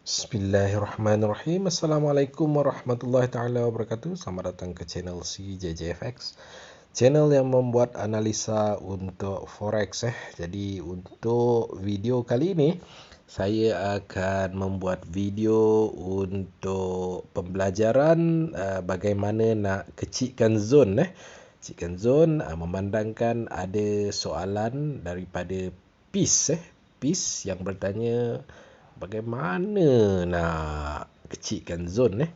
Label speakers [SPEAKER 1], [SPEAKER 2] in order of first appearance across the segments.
[SPEAKER 1] Bismillahirrahmanirrahim. Assalamualaikum warahmatullahi taala wabarakatuh. Selamat datang ke channel CJJFX, channel yang membuat analisa untuk forex. Jadi untuk video kali ini saya akan membuat video untuk pembelajaran bagaimana nak kecikkan zone. Kecikkan zone memandangkan ada soalan daripada PIS yang bertanya bagaimana nak kecikkan zone.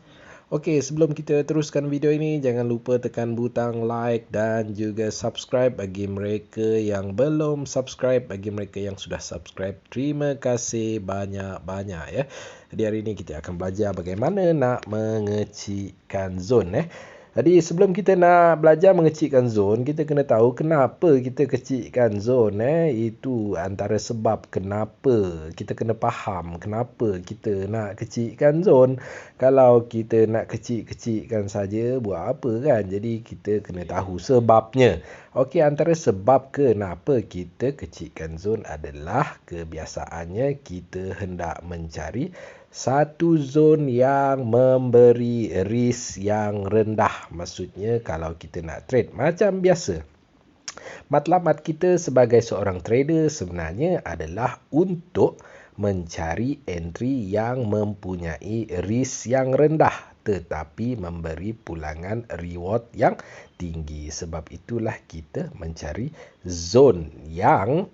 [SPEAKER 1] Okey, sebelum kita teruskan video ini, jangan lupa tekan butang like dan juga subscribe bagi mereka yang belum subscribe. Bagi mereka yang sudah subscribe, terima kasih banyak-banyak ya. Jadi hari ini kita akan belajar bagaimana nak mengecikkan zone. Jadi sebelum kita nak belajar mengecikkan zone, kita kena tahu kenapa kita kecikkan zone. Itu antara sebab kenapa. Kita kena faham kenapa kita nak kecikkan zone. Kalau kita nak kecikkan saja, buat apa kan? Jadi kita kena tahu sebabnya. Okey, antara sebab kenapa kita kecikkan zone adalah kebiasaannya kita hendak mencari satu zon yang memberi risk yang rendah. Maksudnya kalau kita nak trade macam biasa, matlamat kita sebagai seorang trader sebenarnya adalah untuk mencari entry yang mempunyai risk yang rendah tetapi memberi pulangan reward yang tinggi. Sebab itulah kita mencari zon yang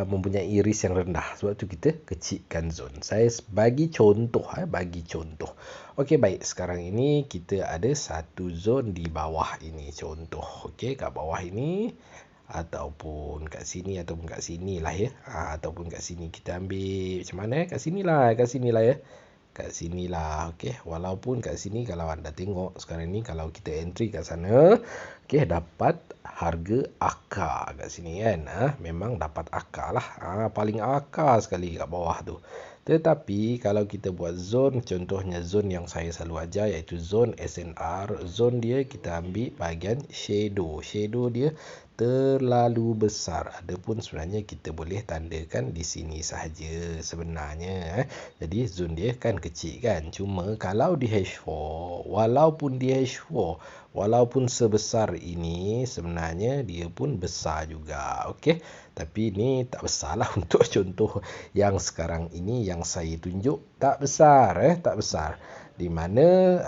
[SPEAKER 1] mempunyai risk yang rendah. Sebab tu kita kecikkan zone. Saya bagi contoh. Okey, baik. Sekarang ini kita ada satu zone di bawah ini. Contoh. Okey, kat bawah ini ataupun kat sini ataupun kat sini lah ya. Ataupun kat sini kita ambil macam mana? Kat sini lah ya. Kat sini lah. Okey, walaupun kat sini kalau anda tengok sekarang ni kalau kita entry kat sana, okey, dapat harga akar kat sini kan. Memang dapat akar lah. Paling akar sekali kat bawah tu. Tetapi kalau kita buat zone, contohnya zone yang saya selalu ajar iaitu zone SNR. Zone dia kita ambil bahagian shadow. Shadow dia terlalu besar. Adapun sebenarnya kita boleh tandakan di sini sahaja sebenarnya. Jadi zone dia kan kecil kan. Cuma kalau di H4, walaupun sebesar ini, sebenarnya dia pun besar juga. Okey. Tapi ini tak besar lah untuk contoh yang sekarang ini yang saya tunjuk tak besar. Tak besar. Di mana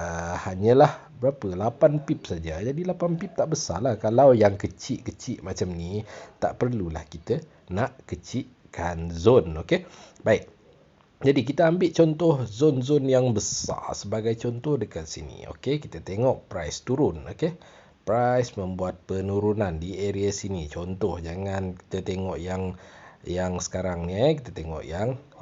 [SPEAKER 1] hanyalah berapa? 8 pip saja. Jadi 8 pip tak besar lah. Kalau yang kecil-kecil macam ni, tak perlulah kita nak kecikkan zone. Okey. Baik. Jadi kita ambil contoh zon-zon yang besar. Sebagai contoh dekat sini. Okey, kita tengok price turun. Okey. Price membuat penurunan di area sini. Contoh, jangan kita tengok yang sekarang ni. Kita tengok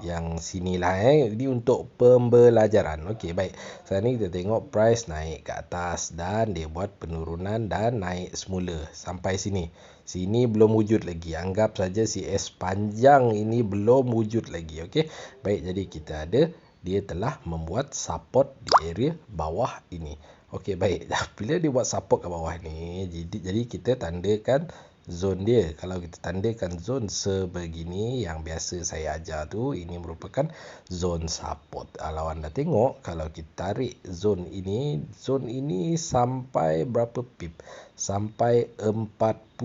[SPEAKER 1] yang sinilah. Jadi untuk pembelajaran. Okey, baik. Sekarang ni kita tengok price naik ke atas dan dia buat penurunan dan naik semula sampai sini. Sini belum wujud lagi. Anggap saja si S panjang ini belum wujud lagi. Okey. Baik, jadi kita ada dia telah membuat support di area bawah ini. Okey, baik. Bila dia buat support ke bawah ni, jadi kita tandakan zone dia. Kalau kita tandakan zone sebegini yang biasa saya ajar tu, ini merupakan zone support. Kalau anda tengok, kalau kita tarik zone ini sampai berapa pip? Sampai 40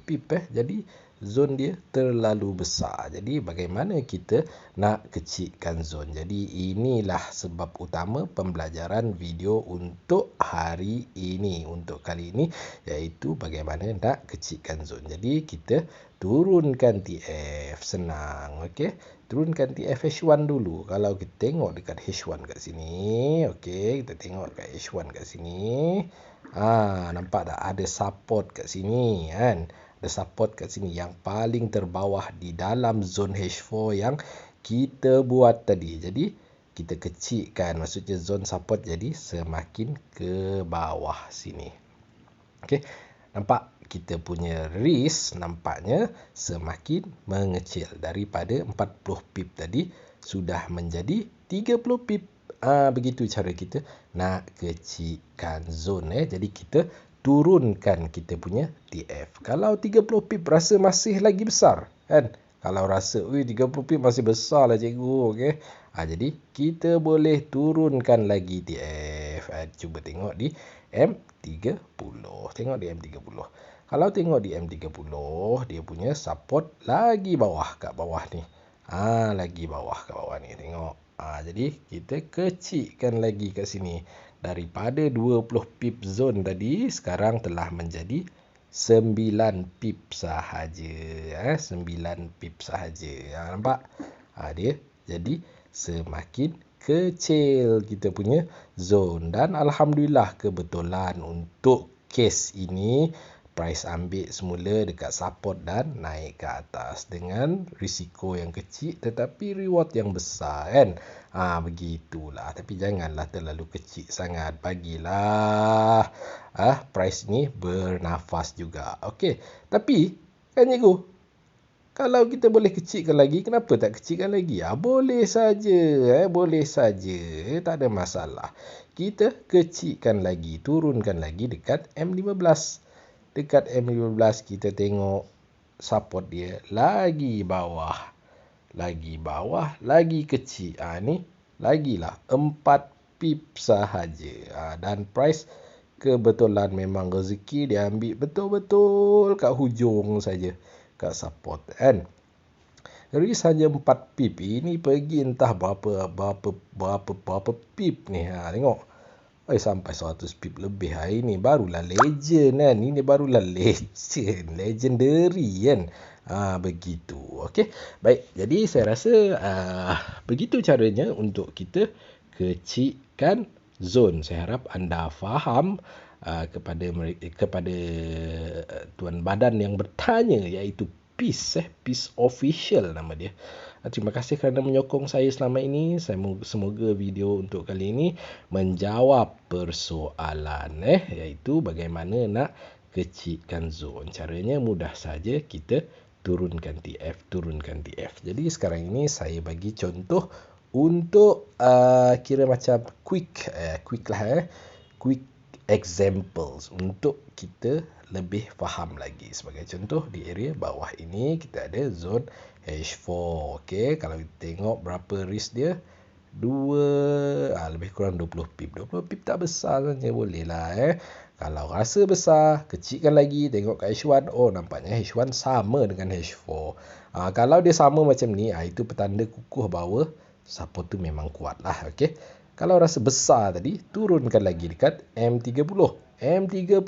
[SPEAKER 1] pip. Jadi zone dia terlalu besar. Jadi bagaimana kita nak kecikkan zone? Jadi inilah sebab utama pembelajaran video untuk hari ini, untuk kali ini, iaitu bagaimana nak kecikkan zone. Jadi kita turunkan TF. Senang. Okey. Turunkan TF H1 dulu. Kalau kita tengok dekat H1 kat sini. Okey, kita tengok dekat H1 kat sini. Nampak tak ada support kat sini kan? Ada support kat sini yang paling terbawah di dalam zone H4 yang kita buat tadi. Jadi kita kecilkan, maksudnya zone support jadi semakin ke bawah sini. Okey, nampak kita punya risk nampaknya semakin mengecil. Daripada 40 pip tadi sudah menjadi 30 pip. Begitu cara kita nak kecikkan zone. Jadi kita turunkan kita punya TF. Kalau 30 pip rasa masih lagi besar kan? Kalau rasa 30 pip masih besar lah cikgu, okey. Jadi kita boleh turunkan lagi TF. Cuba tengok di M30. Tengok di M30. Kalau tengok di M30, dia punya support lagi bawah kat bawah ni. Lagi bawah kat bawah ni, tengok. Jadi kita kecilkan lagi kat sini. Daripada 20 pip zone tadi, sekarang telah menjadi 9 pip sahaja. 9 pip sahaja. Nampak? Dia jadi semakin kecil kita punya zone. Dan alhamdulillah kebetulan untuk kes ini price ambil semula dekat support dan naik ke atas dengan risiko yang kecil tetapi reward yang besar kan. Begitulah, tapi janganlah terlalu kecil sangat, bagilah price ni bernafas juga. Okey, tapi kan cikgu, kalau kita boleh kecilkan lagi, kenapa tak kecilkan lagi? Boleh saja, boleh saja, tak ada masalah. Kita kecilkan lagi, turunkan lagi dekat M15. Dekat M15 kita tengok support dia lagi bawah. Lagi bawah, lagi kecil. Ni lagilah 4 pip sahaja. Dan price kebetulan memang rezeki dia ambil betul-betul kat hujung saja, kat support kan. Risk saja 4 pip. Ini pergi entah berapa pip ni. Tengok. Sampai 100 pip lebih. Ini barulah legend kan. Ini barulah legend. Legendary kan. Begitu. Okey. Baik. Jadi saya rasa begitu caranya untuk kita kecilkan zone. Saya harap anda faham. Kepada tuan badan yang bertanya, iaitu Peace Official nama dia. Terima kasih kerana menyokong saya selama ini. Semoga video untuk kali ini menjawab persoalan iaitu bagaimana nak kecilkan zone. Caranya mudah saja, kita turunkan TF. Jadi sekarang ini saya bagi contoh untuk kira macam quick examples untuk kita lebih faham lagi. Sebagai contoh, di area bawah ini kita ada zone H4. Okey, kalau kita tengok berapa risk dia, lebih kurang 20 pip. 20 pip tak besar saja, boleh lah. Kalau rasa besar, kecilkan lagi, tengok kat H1. Nampaknya H1 sama dengan H4. Kalau dia sama macam ni, itu petanda kukuh bahawa support tu memang kuat lah. Okey, kalau rasa besar tadi, turunkan lagi dekat M30. M30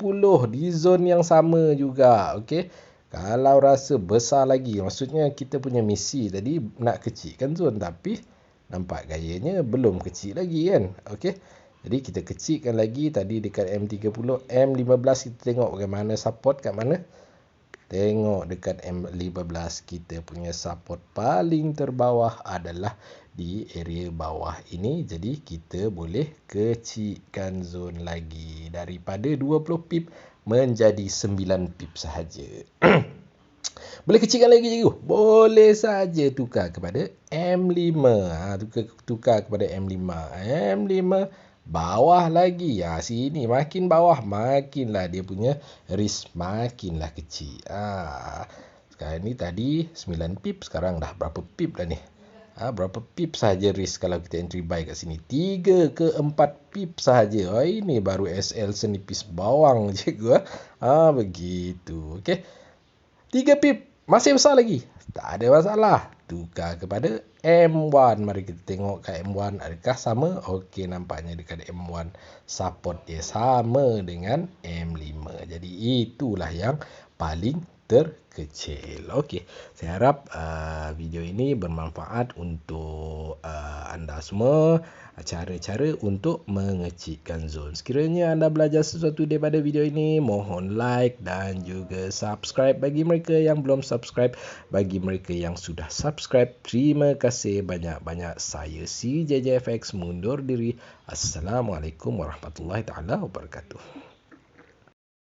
[SPEAKER 1] di zone yang sama juga. Okey, kalau rasa besar lagi, maksudnya kita punya misi tadi nak kecilkan zone, tapi nampak gayanya belum kecil lagi kan. Okey, jadi kita kecilkan lagi tadi dekat M30. M15 kita tengok bagaimana support kat mana. Tengok dekat M15 kita punya support paling terbawah adalah di area bawah ini. Jadi kita boleh kecilkan zone lagi daripada 20 pip menjadi 9 pip sahaja. Boleh kecilkan lagi cikgu? Boleh saja tukar kepada M5. Tukar kepada M5. M5 bawah lagi. Sini makin bawah, makinlah dia punya risk makinlah kecil. Sekarang ni tadi 9 pip, sekarang dah berapa pip dah ni? Berapa pip sahaja risk kalau kita entry buy kat sini? 3 ke 4 pip sahaja. Ini baru SL senipis bawang cikgu. Begitu. Okey, 3 pip masih besar lagi, tak ada masalah, tukar kepada M1. Mari kita tengok kat M1 adakah sama. Okey, nampaknya dekat M1 support dia sama dengan M5. Jadi itulah yang paling terkecil. Okey, saya harap video ini bermanfaat untuk anda semua. Cara-cara untuk mengecilkan zone. Sekiranya anda belajar sesuatu daripada video ini, mohon like dan juga subscribe bagi mereka yang belum subscribe. Bagi mereka yang sudah subscribe, terima kasih banyak-banyak. Saya CJJFX mundur diri. Assalamualaikum warahmatullahi taala wabarakatuh.